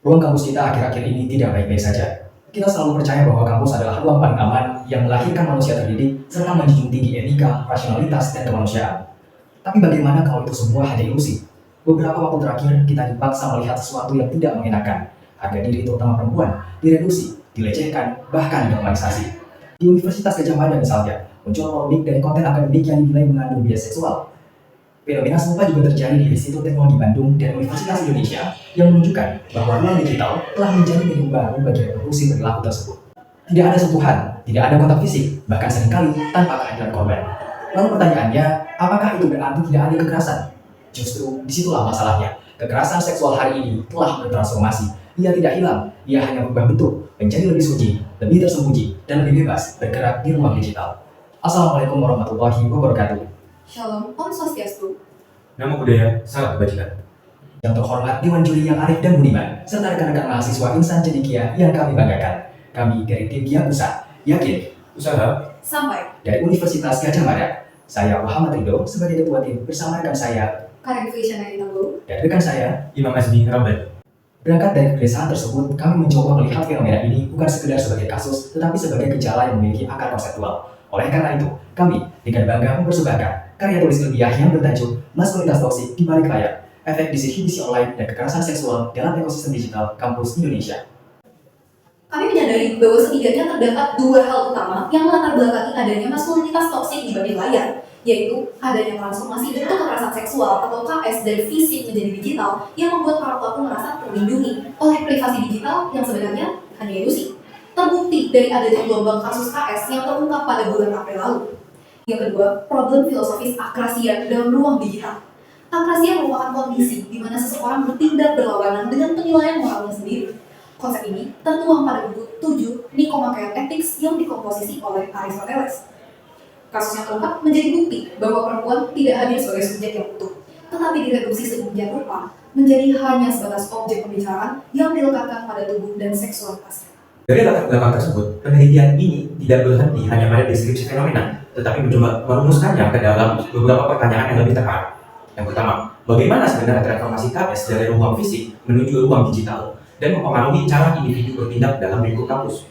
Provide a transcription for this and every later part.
Ruang kampus kita akhir-akhir ini tidak baik-baik saja. Kita selalu percaya bahwa kampus adalah ruang paling aman yang melahirkan manusia terdidik serta menjunjung tinggi etika, rasionalitas, dan kemanusiaan. Tapi bagaimana kalau itu semua hanya ilusi? Beberapa waktu terakhir kita dipaksa melihat sesuatu yang tidak mengenakan. Harga diri terutama perempuan direduksi, dilecehkan, bahkan dinormalisasi. Di Universitas Gadjah Mada misalnya, muncul polemik dari konten akademik yang dinilai mengandung bias seksual. Fenomena serupa juga terjadi di Institut Teknologi Bandung dan Universitas Indonesia yang menunjukkan bahwa ruang digital telah menjadi medium baru bagi reproduksi perilaku tersebut. Tidak ada sentuhan, tidak ada kontak fisik, bahkan seringkali tanpa kehadiran korban. Lalu pertanyaannya, apakah itu berarti tidak ada kekerasan? Justru disitulah masalahnya. Kekerasan seksual hari ini telah bertransformasi. Ia tidak hilang, ia hanya berubah bentuk, menjadi lebih sunyi, lebih tersembunyi, dan lebih bebas bergerak di ruang digital. Assalamualaikum warahmatullahi wabarakatuh. Shalom, Om Swastiastu. Nama budaya salam kebajikan. Yang terhormat Dewan Juri yang arif dan budiman, serta rekan-rekan mahasiswa insan cendekia yang kami banggakan. Kami dari tim Gia Pusat, yakin, Usaha Sampai dari Universitas Gadjah Mada. Saya Muhammad Ridho sebagai ketua tim bersama rekan saya Karin Feliciana Itanggo. dan rekan saya. Imam Azmi Rabbani. Berangkat dari kegelisahan tersebut, kami mencoba melihat fenomena ini bukan sekedar sebagai kasus, tetapi sebagai gejala yang memiliki akar konseptual. Oleh karena itu, kami dengan bangga mempersembahkan karya tulis ilmiah yang bertajuk Maskulinitas Toksik di Balik Layar, Efek Disinhibisi Online dan Kekerasan Seksual dalam Ekosistem Digital Kampus Indonesia. Kami menyadari bahwa setidaknya terdapat dua hal utama yang melatar belakangi adanya maskulinitas toksik di balik layar, yaitu adanya transformasi bentuk kekerasan seksual atau KS dari fisik menjadi digital yang membuat para pelaku merasa terlindungi oleh privasi digital yang sebenarnya hanya ilusi. Terbukti dari adanya gelombang kasus KS yang terungkap pada bulan April lalu. Yang kedua, problem filosofis akrasia dalam ruang digital. Akrasia merupakan kondisi di mana seseorang bertindak berlawanan dengan penilaian moralnya sendiri. Konsep ini tertuang pada buku 7 Nicomachean Ethics yang dikomposisi oleh Aristoteles. Kasus yang terungkap menjadi bukti bahwa perempuan tidak hadir sebagai subjek yang utuh, tetapi direduksi sedemikian rupa menjadi hanya sebatas objek pembicaraan yang dilekatkan pada tubuh dan seksualitasnya. Dari latar belakang tersebut, penelitian ini tidak berhenti hanya pada deskripsi fenomena, tetapi mencoba merumuskannya ke dalam beberapa pertanyaan yang lebih tepat. Yang pertama, bagaimana sebenarnya transformasi KS dari ruang fisik menuju ruang digital dan mempengaruhi cara individu bertindak dalam lingkup kampus?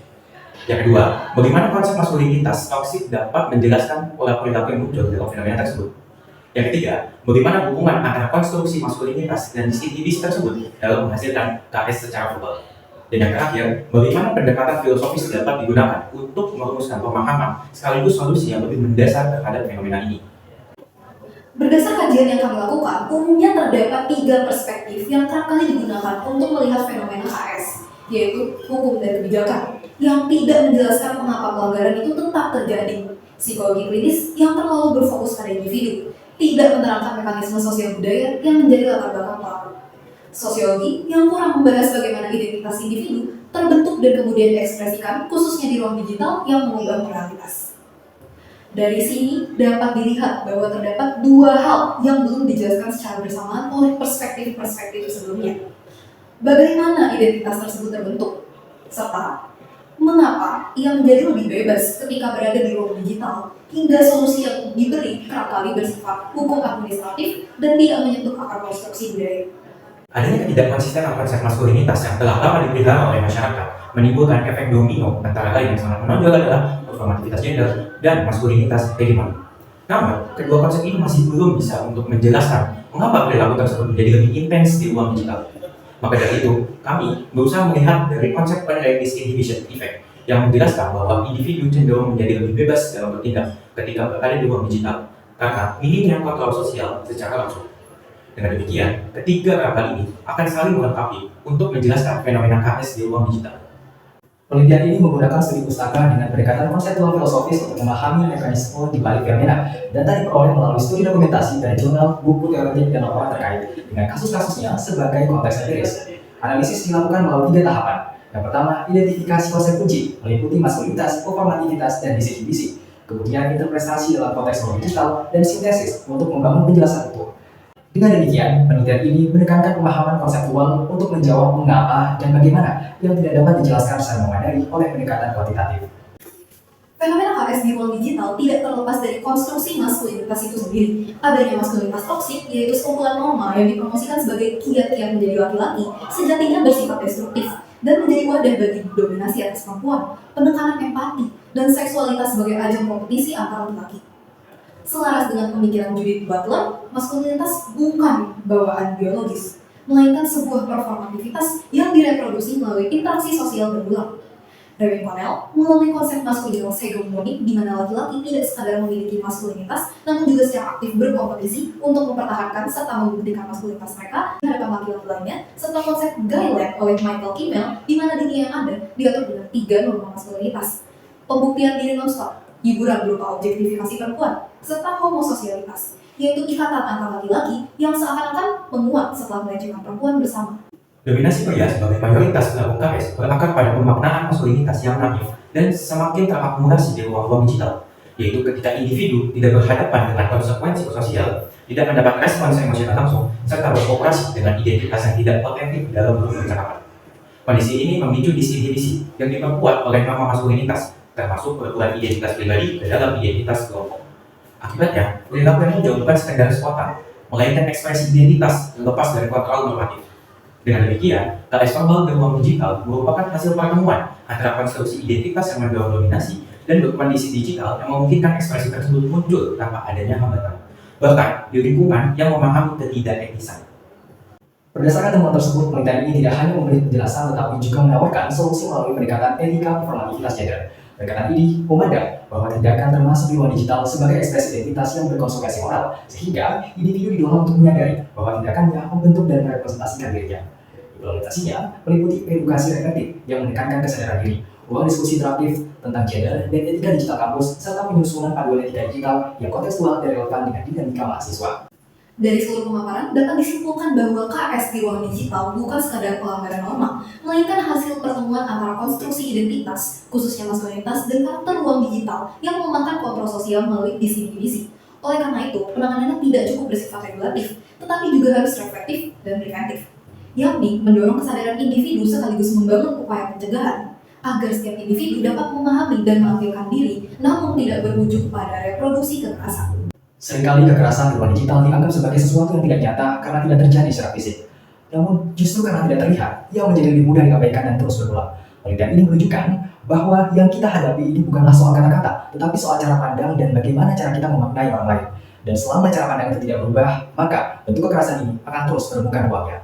Yang kedua, bagaimana konsep maskulinitas toksik dapat menjelaskan pola perilaku yang muncul dalam fenomena tersebut? Yang ketiga, bagaimana hubungan antara konstruksi maskulinitas dan disinhibisi tersebut dalam menghasilkan KS secara verbal? Dan yang terakhir, bagaimana pendekatan filosofis dapat digunakan untuk merumuskan pemahaman sekaligus solusi yang lebih mendasar terhadap fenomena ini? Berdasar kajian yang kami lakukan, umumnya terdapat 3 perspektif yang kerap kali digunakan untuk melihat fenomena KS, yaitu hukum dan kebijakan, yang tidak menjelaskan mengapa pelanggaran itu tetap terjadi, psikologi klinis yang terlalu berfokus pada individu, tidak menerangkan mekanisme sosial budaya yang menjadi latar belakang pelaku, sosiologi yang kurang membahas bagaimana identitas individu terbentuk dan kemudian diekspresikan, khususnya di ruang digital yang mengubah moralitas. Dari sini dapat dilihat bahwa terdapat 2 hal yang belum dijelaskan secara bersamaan oleh perspektif-perspektif sebelumnya. Bagaimana identitas tersebut terbentuk, serta mengapa ia menjadi lebih bebas ketika berada di ruang digital, hingga solusi yang diberi kerap kali bersifat hukum administratif dan tidak menyentuh akar konstruksi budaya. Adanya ketidakkonsistenan konsep maskulinitas yang telah lama dipelihara oleh masyarakat menimbulkan efek domino, antara lain yang sangat menonjol adalah performativitas gender dan maskulinitas hegemoni. Namun, kedua konsep ini masih belum bisa untuk menjelaskan mengapa perilaku tersebut menjadi lebih intens di ruang digital. Maka dari itu, kami berusaha melihat dari konsep penilaian disinhibition effect yang menjelaskan bahwa individu cenderung menjadi lebih bebas dalam bertindak ketika berada di ruang digital karena minimnya kontrol sosial secara langsung. Dengan demikian, ketiga rangkaian ini akan saling melengkapi untuk menjelaskan fenomena KS di ruang digital. Penelitian ini menggunakan studi pustaka dengan pendekatan konseptual filosofis untuk memahami mekanisme di balik fenomena. Data diperoleh melalui studi dokumentasi dari jurnal, buku teoretik, dan laporan terkait dengan kasus-kasusnya sebagai konteks empiris. Analisis dilakukan melalui 3 tahapan. Yang pertama, identifikasi konsep kunci, meliputi maskulinitas, performativitas, dan disinhibisi. Kemudian, interpretasi dalam konteks ruang digital, dan sintesis untuk membangun penjelasan utuh. Dengan demikian, penelitian ini menekankan pemahaman konseptual untuk menjawab mengapa dan bagaimana yang tidak dapat dijelaskan secara memadai oleh pendekatan kuantitatif. Fenomena KS di ruang digital tidak terlepas dari konstruksi maskulinitas itu sendiri. Adanya maskulinitas toksik, yaitu sekumpulan norma yang dipromosikan sebagai kiat-kiat menjadi laki-laki, sejatinya bersifat destruktif dan menjadi wadah bagi dominasi atas perempuan, penekanan empati, dan seksualitas sebagai ajang kompetisi antar laki-laki. Selaras dengan pemikiran Judith Butler, maskulinitas bukan bawaan biologis, melainkan sebuah performativitas yang direproduksi melalui interaksi sosial berulang. Raymond Connell melalui konsep maskulinitas hegemonik di mana laki-laki tidak sekadar memiliki maskulinitas, namun juga secara aktif berkompetisi untuk mempertahankan serta membuktikan maskulinitas mereka di hadapan laki-laki lainnya, serta konsep Guylain oleh Michael Kimmel di mana dunia yang ada diatur dengan 3 norma maskulinitas: pembuktian diri nonstop, hiburan berupa objektifikasi perempuan, serta homososialitas, yaitu ikatan antar laki-laki yang seakan-akan menguat setelah melecehkan perempuan bersama. Dominasi pria sebagai mayoritas dalam KS berakar pada pemaknaan maskulinitas yang naif dan semakin terakumulasi di ruang-ruang digital, yaitu ketika individu tidak berhadapan dengan konsekuensi sosial, tidak mendapat respons emosional langsung, serta beroperasi dengan identitas yang tidak otentik dalam bercakap. Kondisi ini memicu disinhibisi yang diperkuat oleh norma maskulinitas, termasuk perubahan identitas pribadi ke dalam identitas kelompok. Akibatnya, perilaku yang muncul bukan sekedar spontan, melainkan ekspresi identitas yang lepas dari kontrol normatif. Dengan demikian, KS verbal di ruang digital merupakan hasil pertemuan antara konstruksi identitas yang mendominasi dan kondisi digital yang memungkinkan ekspresi tersebut muncul tanpa adanya hambatan, bahkan di lingkungan yang memahami ketidaketisan. Berdasarkan temuan tersebut, penelitian ini tidak hanya memberi penjelasan tetapi juga menawarkan solusi melalui pendekatan etika performativitas gender. Pendekatan ini memandang bahwa tindakan termasuk di ruang digital sebagai ekspresi identitas yang berkonsekuensi moral, sehingga individu didorong untuk menyadari bahwa tindakannya membentuk dan merepresentasikan dirinya. Implementasinya meliputi edukasi reflektif yang menekankan kesadaran diri, ruang diskusi interaktif tentang gender dan etika digital kampus, serta penyusunan panduan etika digital yang kontekstual dan relevan dengan dinamika mahasiswa. Dari seluruh pemaparan, dapat disimpulkan bahwa KS di ruang digital bukan sekadar pelanggaran norma, melainkan hasil pertemuan antara konstruksi identitas, khususnya maskulinitas, dan karakter ruang digital yang memakan kontrol sosial melalui disinhibisi. Oleh karena itu, penanganannya tidak cukup bersifat regulatif, tetapi juga harus reflektif dan preventif, yakni mendorong kesadaran individu sekaligus membangun upaya pencegahan, agar setiap individu dapat memahami dan menampilkan diri, namun tidak berujung pada reproduksi kekerasan. Seringkali kekerasan di ruang digital dianggap sebagai sesuatu yang tidak nyata karena tidak terjadi secara fisik. Namun justru karena tidak terlihat, ia menjadi lebih mudah diabaikan dan terus berulang. Penelitian ini menunjukkan bahwa yang kita hadapi ini bukanlah soal kata-kata, tetapi soal cara pandang dan bagaimana cara kita memaknai orang lain. Dan selama cara pandang itu tidak berubah, maka bentuk kekerasan ini akan terus menemukan ruangnya.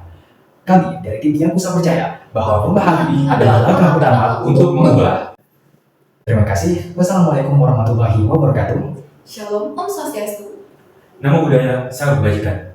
Kami dari tim Tiang Pusat percaya bahwa perubahan ini adalah langkah pertama untuk mengubah. Terima kasih. Wassalamualaikum warahmatullahi wabarakatuh. Shalom, Om Swastiastu. Namo Buddhaya, Salam Kebajikan.